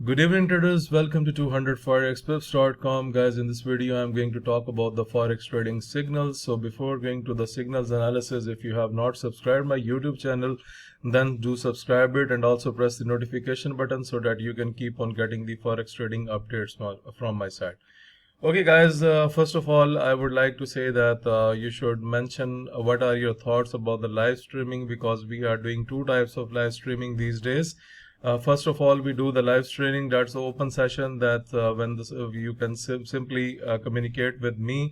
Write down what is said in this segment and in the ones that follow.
Good evening traders, welcome to 200forexpips.com. Guys, in this video I'm going to talk about the forex trading signals. So before going to the signals analysis, if you have not subscribed my YouTube channel, then do subscribe it and also press the notification button so that you can keep on getting the forex trading updates from my side. Okay guys, first of all I would like to say that you should mention what are your thoughts about the live streaming, because we are doing two types of live streaming these days. First of all, we do the live streaming, that's the open session that you can simply communicate with me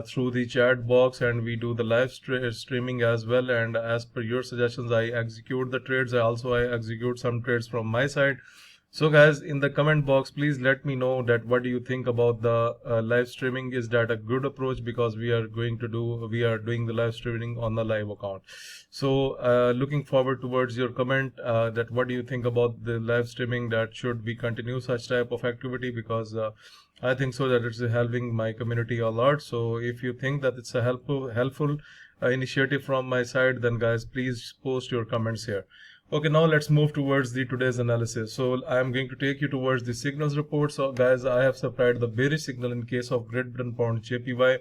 through the chat box, and we do the live streaming as well, and as per your suggestions I execute the trades. I execute some trades from my side. So guys, in the comment box please let me know that what do you think about the live streaming. Is that a good approach? Because we are doing the live streaming on the live account. So looking forward towards your comment that what do you think about the live streaming, that should we continue such type of activity, because I think so that it's helping my community a lot. So if you think that it's a helpful initiative from my side, then guys please post your comments here. Okay, now let's move towards the today's analysis. So I am going to take you towards the signals report. So guys, I have supplied the bearish signal in case of Great Britain pound JPY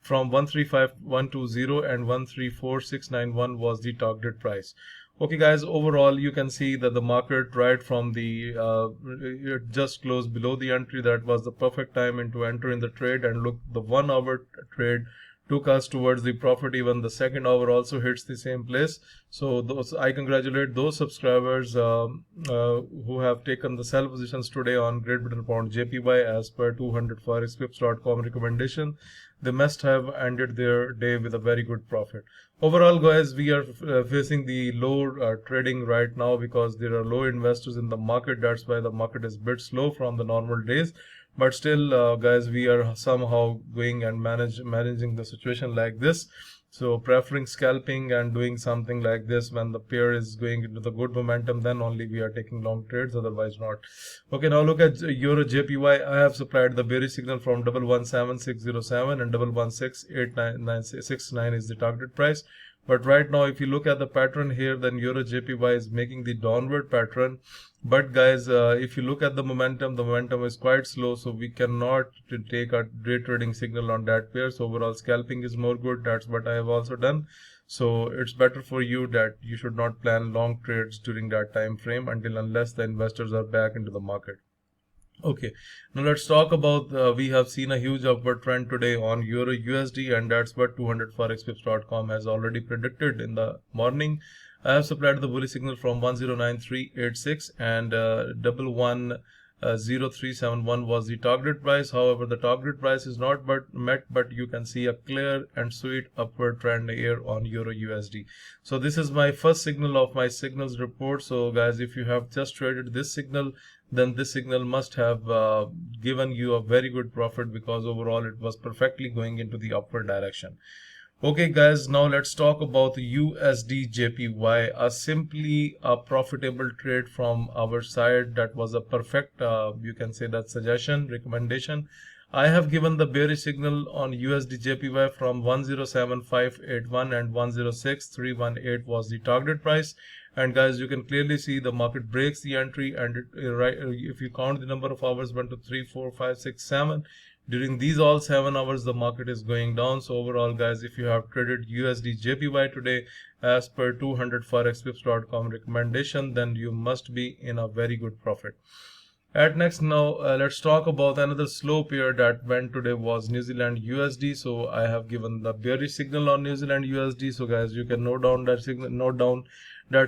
from 135120 and 134691 was the target price. Okay guys, overall you can see that the market right from the it just closed below the entry. That was the perfect time to enter in the trade, and look, the 1 hour trade took us towards the profit. Even the second hour also hits the same place. So I congratulate those subscribers who have taken the sell positions today on Great Britain pound JPY as per 200forexpips.com recommendation. They must have ended their day with a very good profit. Overall guys, we are facing the low trading right now because there are low investors in the market. That's why the market is a bit slow from the normal days. But still guys, we are somehow going and managing the situation like this. So preferring scalping and doing something like this when the pair is going into the good momentum, then only we are taking long trades, otherwise not. Okay, now look at Euro JPY. I have supplied the bearish signal from 117607 and 116869 is the target price. But right now if you look at the pattern here, then Euro JPY is making the downward pattern. But guys, if you look at the momentum is quite slow, so we cannot take a day trading signal on that pair. So overall scalping is more good. That's what I have also done. So it's better for you that you should not plan long trades during that time frame unless the investors are back into the market. Okay, now let's talk about we have seen a huge upward trend today on Euro USD, and that's what 200forexpips.com has already predicted in the morning. I have supplied the bullish signal from 109386 and 110371 was the target price. However, the target price is not met, but you can see a clear and sweet upward trend here on Euro USD. So this is my first signal of my signals report. So guys, if you have just traded this signal, then this signal must have given you a very good profit, because overall it was perfectly going into the upward direction. Okay guys, now let's talk about the USDJPY. Simply a profitable trade from our side. That was a perfect you can say that suggestion, recommendation. I have given the bearish signal on USDJPY from 107581 and 106318 was the target price. And guys, you can clearly see the market breaks the entry, and if you count the number of hours, 1 2 3 4 5 6 7, during these all 7 hours the market is going down. So overall guys, if you have traded USDJPY today as per 200forexpips.com recommendation, then you must be in a very good profit. At next, now let's talk about another slow pair that went today was New Zealand USD. So I have given the bearish signal on New Zealand USD. So guys, you can note down that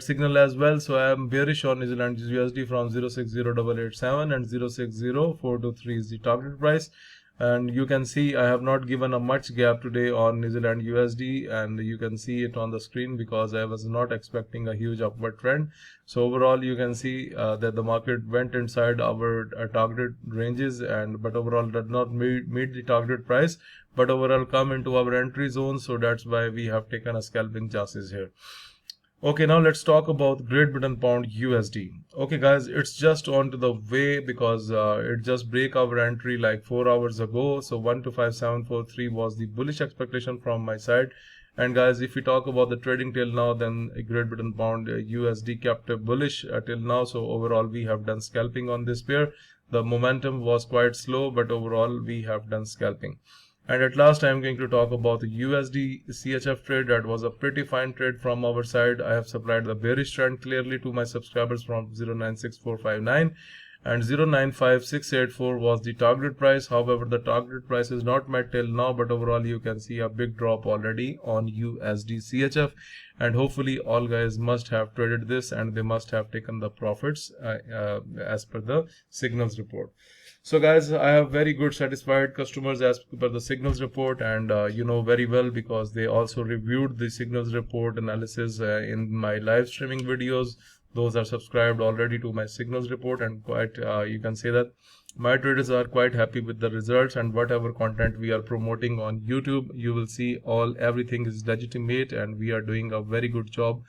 signal as well. So I am bearish on New Zealand USD from 060887 and 060423 is the target price. And you can see I have not given a much gap today on New Zealand USD, and you can see it on the screen because I was not expecting a huge upward trend. So overall you can see that the market went inside our target ranges, but overall did not meet the target price, but overall come into our entry zone. So that's why we have taken a scalping chances here. Okay, now let's talk about Great Britain pound USD. Okay guys, it's just on to the way because it just break our entry like 4 hours ago. So 125743 was the bullish expectation from my side, And guys, if we talk about the trading till now, then Great Britain pound USD kept bullish till now. So overall we have done scalping on this pair. The momentum was quite slow, but overall we have done scalping. And at last, I am going to talk about the USDCHF trade. That was a pretty fine trade from our side. I have supplied the bearish trend clearly to my subscribers from 096459, and 095684 was the target price. However, the target price is not met till now, but overall you can see a big drop already on USDCHF, and hopefully all guys must have traded this and they must have taken the profits as per the signals report. So guys, I have very good satisfied customers as per the signals report, and you know very well, because they also reviewed the signals report analysis in my live streaming videos. Those are subscribed already to my signals report, and quite you can say that my traders are quite happy with the results, and whatever content we are promoting on YouTube, you will see everything is legitimate, and we are doing a very good job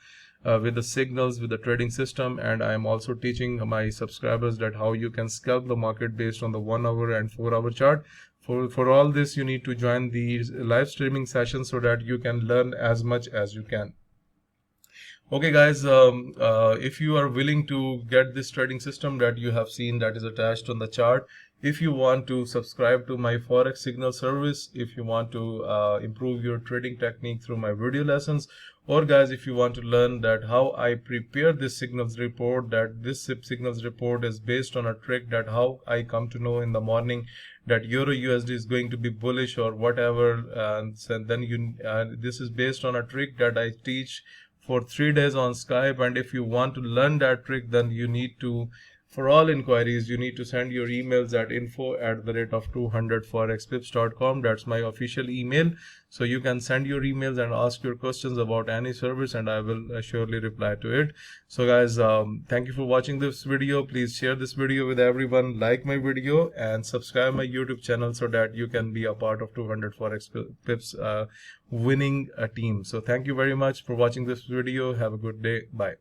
with the signals, with the trading system. And I am also teaching my subscribers that how you can scalp the market based on the 1 hour and 4 hour chart. For all this, you need to join these live streaming sessions so that you can learn as much as you can. Okay guys, if you are willing to get this trading system that you have seen that is attached on the chart, if you want to subscribe to my Forex signal service, if you want to improve your trading technique through my video lessons, or guys, if you want to learn that how I prepare this signals report, that this signals report is based on a trick, that how I come to know in the morning that EURUSD is going to be bullish or whatever, and then this is based on a trick that I teach for 3 days on Skype. And if you want to learn that trick, then you need to, for all inquiries, you need to send your emails at info@200forexpips.com. That's my official email. So you can send your emails and ask your questions about any service, and I will surely reply to it. So guys, thank you for watching this video. Please share this video with everyone, like my video, and subscribe my YouTube channel so that you can be a part of 200 Forex Pips winning a team. So thank you very much for watching this video. Have a good day. Bye.